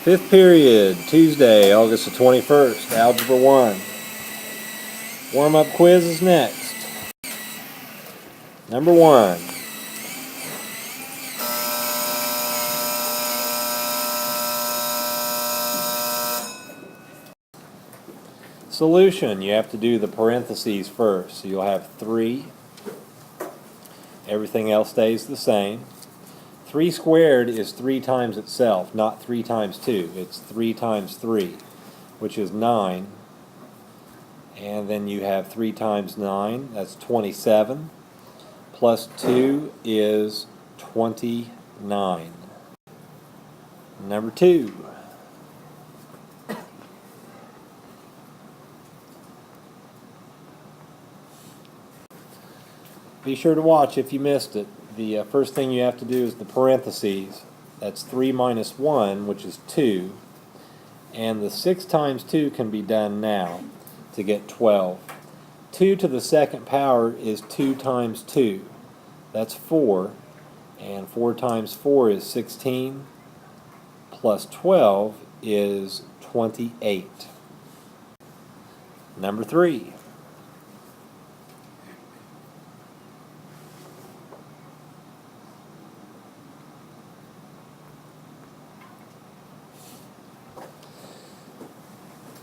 Fifth period, Tuesday, August the 21st, Algebra 1. Warm-up quiz is next. Number 1. Solution, you have to do the parentheses first. So you'll have 3. Everything else stays the same. 3 squared is 3 times itself, not 3 times 2. It's 3 times 3, which is 9. And then you have 3 times 9, that's 27. Plus 2 is 29. Number 2. Be sure to watch if you missed it. The first thing you have to do is the parentheses. That's 3 minus 1, which is 2. And the 6 times 2 can be done now to get 12. 2 to the second power is 2 times 2. That's 4. And 4 times 4 is 16. Plus 12 is 28. Number 3.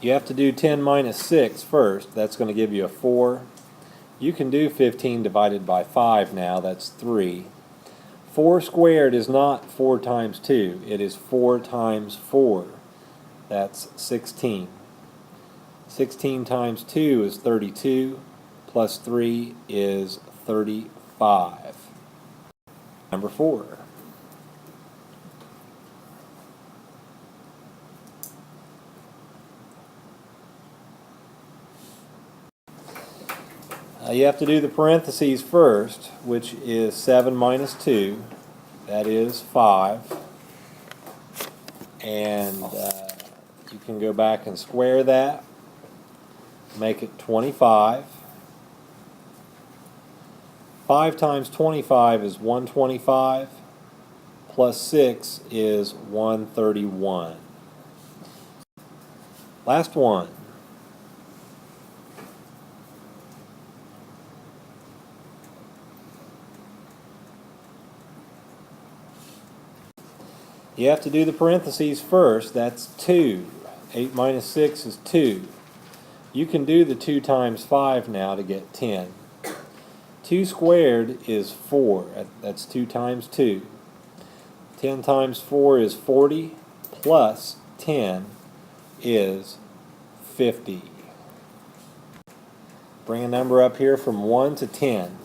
You have to do 10 minus 6 first. That's going to give you a 4. You can do 15 divided by 5 now. That's 3. 4 squared is not 4 times 2. It is 4 times 4. That's 16. 16 times 2 is 32. Plus 3 is 35. Number 4. You have to do the parentheses first, which is 7 minus 2. That is 5. And you can go back and square that. Make it 25. 5 times 25 is 125. Plus 6 is 131. Last one. You have to do the parentheses first. That's 2. 8 minus 6 is 2. You can do the 2 times 5 now to get 10. 2 squared is 4. That's 2 times 2. 10 times 4 is 40. Plus 10 is 50. Bring a number up here from 1 to 10.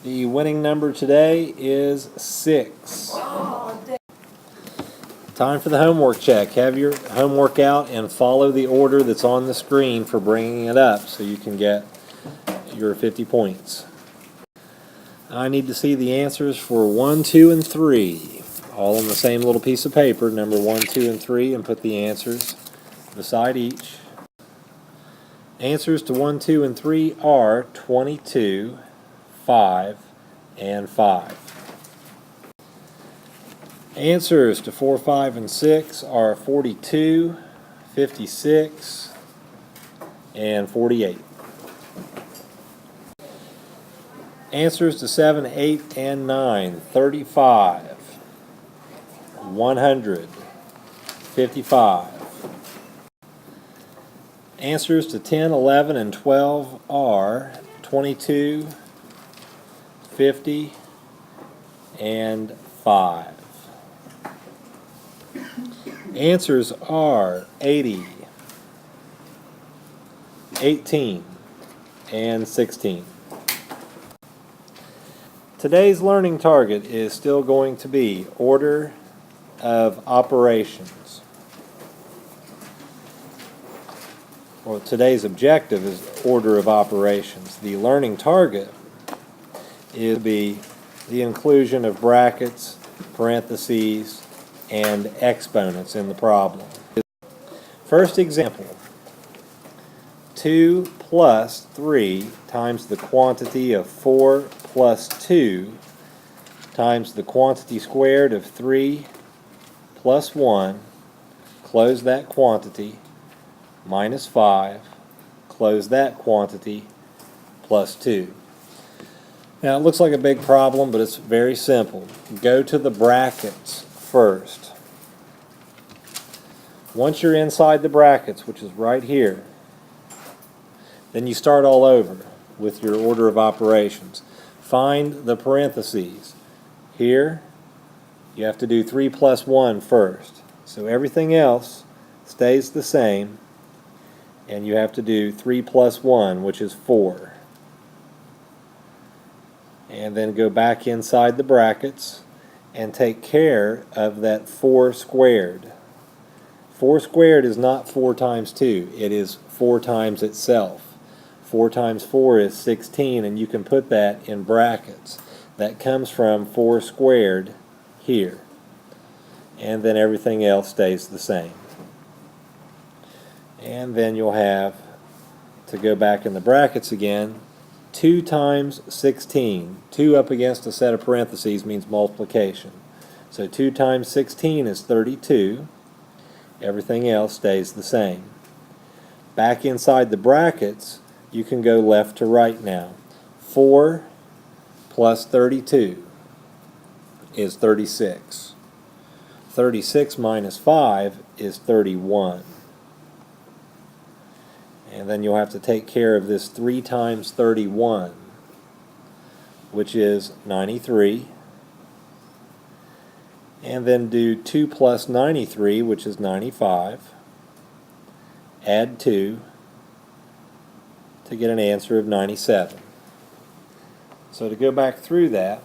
The winning number today is 6. Time for the homework check. Have your homework out and follow the order that's on the screen for bringing it up so you can get your 50 points. I need to see the answers for 1, 2, and 3. All on the same little piece of paper, number 1, 2, and 3, and put the answers beside each. Answers to 1, 2, and 3 are 22, 5, and 5. Answers to 4, 5, and 6 are 42, 56, and 48. Answers to 7, 8, and 9, 35, 100, 55. Answers to 10, 11, and 12 are 22, 50, and 5. Answers are 80, 18, and 16. Today's learning target is still going to be order of operations. Well, today's objective is order of operations. The learning target is to be the inclusion of brackets, parentheses, and exponents in the problem. First example, 2 plus 3 times the quantity of 4 plus 2 times the quantity squared of 3 plus 1, close that quantity, minus 5, close that quantity, plus 2. Now it looks like a big problem, but it's very simple. Go to the brackets first. Once you're inside the brackets, which is right here, then you start all over with your order of operations. Find the parentheses. Here, you have to do 3 plus 1 first. So everything else stays the same, and you have to do 3 plus 1, which is 4. And then go back inside the brackets and take care of that 4 squared. 4 squared is not 4 times 2. It is 4 times itself. 4 times 4 is 16, and you can put that in brackets. That comes from 4 squared here. And then everything else stays the same. And then you'll have to go back in the brackets again. 2 times 16. 2 up against a set of parentheses means multiplication. So 2 times 16 is 32. Everything else stays the same. Back inside the brackets, you can go left to right now. 4 plus 32 is 36. 36 minus 5 is 31. And then you'll have to take care of this 3 times 31, which is 93. And then do 2 plus 93, which is 95. Add 2 to get an answer of 97. So to go back through that,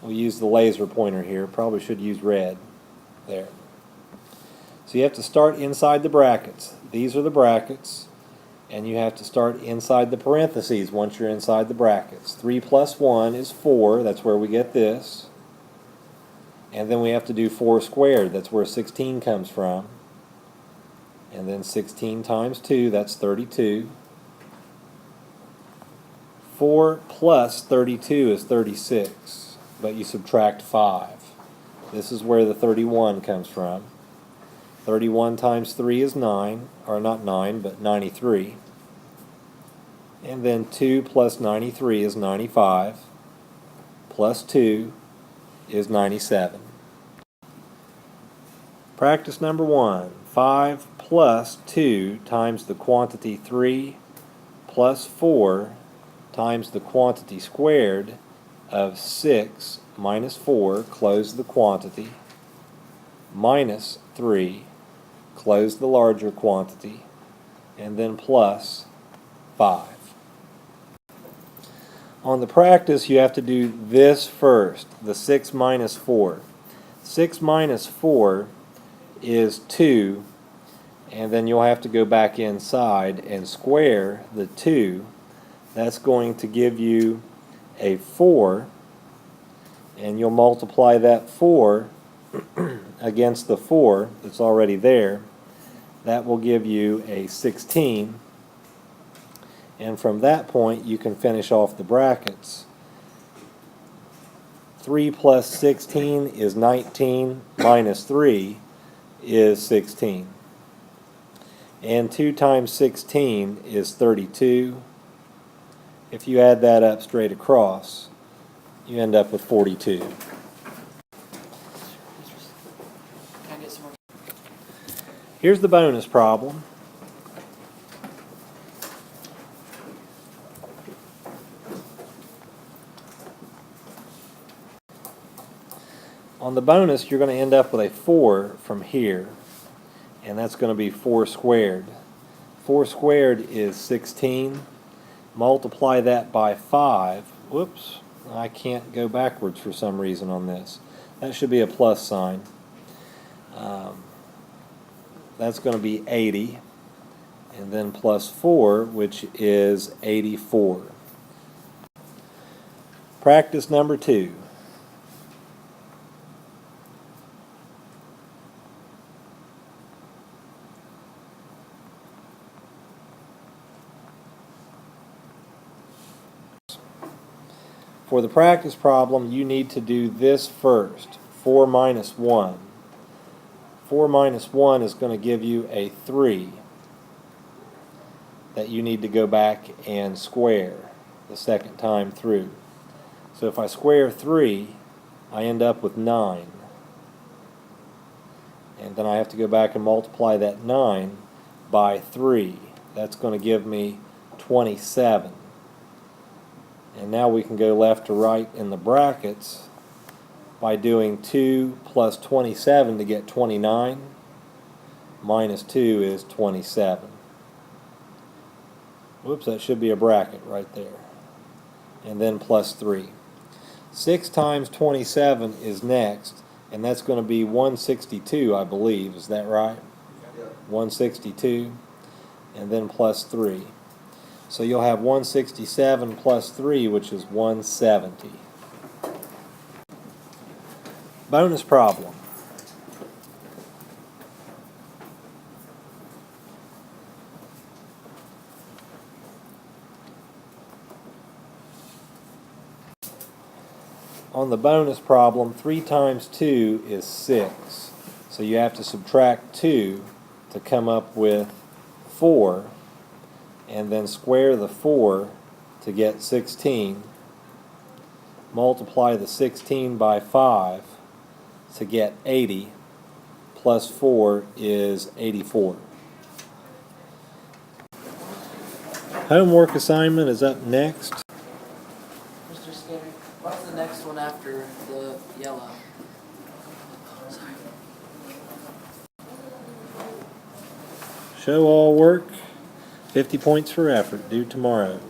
we'll use the laser pointer here. Probably should use red. There. So you have to start inside the brackets. These are the brackets, and you have to start inside the parentheses once you're inside the brackets. 3 plus 1 is 4. That's where we get this. And then we have to do 4 squared. That's where 16 comes from. And then 16 times 2, that's 32. 4 plus 32 is 36, but you subtract 5. This is where the 31 comes from. 31 times 3 is 9, or not 9, but 93. And then 2 plus 93 is 95, plus 2 is 97. Practice number 1. 5 plus 2 times the quantity 3 plus 4 times the quantity squared of 6 minus 4, close the quantity, minus 3, close the larger quantity, and then plus 5. On the practice, you have to do this first, the 6 minus 4. 6 minus 4 is 2, and then you'll have to go back inside and square the 2. That's going to give you a 4, and you'll multiply that 4 against the 4 that's already there. That will give you a 16, and from that point you can finish off the brackets. 3 plus 16 is 19, minus 3 is 16. And 2 times 16 is 32. If you add that up straight across, you end up with 42. Here's the bonus problem. On the bonus, you're going to end up with a 4 from here, and that's going to be 4 squared. 4 squared is 16. Multiply that by 5. Whoops, I can't go backwards for some reason on this. That should be a plus sign. That's going to be 80. And then plus 4, which is 84. Practice number 2. For the practice problem, you need to do this first. 4 minus 1. 4 minus 1 is going to give you a 3 that you need to go back and square the second time through. So if I square 3, I end up with 9. And then I have to go back and multiply that 9 by 3. That's going to give me 27. And now we can go left to right in the brackets by doing 2 plus 27 to get 29. Minus 2 is 27. Whoops, that should be a bracket right there. And then plus 3. 6 times 27 is next, and that's going to be 162, I believe. Is that right? Yep. 162, and then plus 3. So you'll have 167 plus 3, which is 170. Bonus problem. On the bonus problem, 3 times 2 is 6. So you have to subtract 2 to come up with 4, and then square the 4 to get 16. Multiply the 16 by 5 to get 80, plus 4 is 84. Homework assignment is up next. Mr. Skinner, what's the next one after the yellow? Sorry. Show all work, 50 points for effort, due tomorrow.